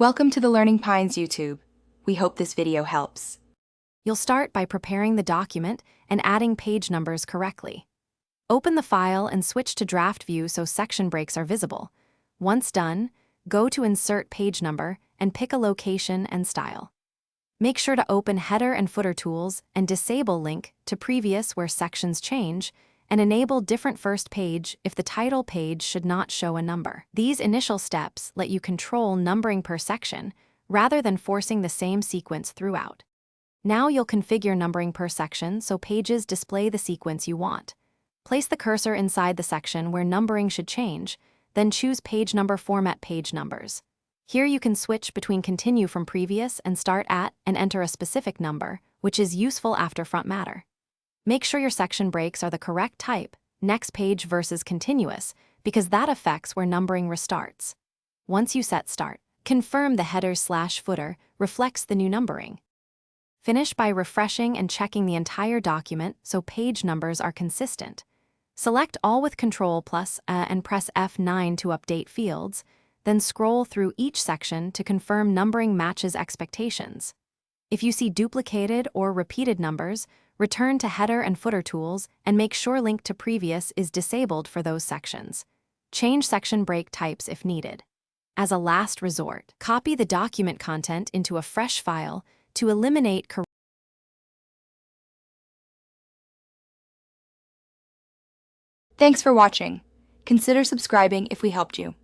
Welcome to the Learning Pines YouTube. We hope this video helps. You'll start by preparing the document and adding page numbers correctly. Open the file and switch to draft view so section breaks are visible. Once done, go to Insert Page Number and pick a location and style. Make sure to open Header and Footer tools and disable Link to Previous where sections change, and enable Different First Page if the title page should not show a number. These initial steps let you control numbering per section rather than forcing the same sequence throughout. Now you'll configure numbering per section so pages display the sequence you want. Place the cursor inside the section where numbering should change, then choose Page Number Format Page Numbers. Here you can switch between Continue from Previous and Start at and enter a specific number, which is useful after front matter. Make sure your section breaks are the correct type, next page versus continuous, because that affects where numbering restarts. Once you set Start, confirm the header/footer reflects the new numbering. Finish by refreshing and checking the entire document so page numbers are consistent. Select All with Ctrl+ and press F9 to update fields, then scroll through each section to confirm numbering matches expectations. If you see duplicated or repeated numbers, return to Header and Footer tools and make sure Link to Previous is disabled for those sections. Change section break types if needed. As a last resort, copy the document content into a fresh file to eliminate corruption. Thanks for watching. Consider subscribing if we helped you.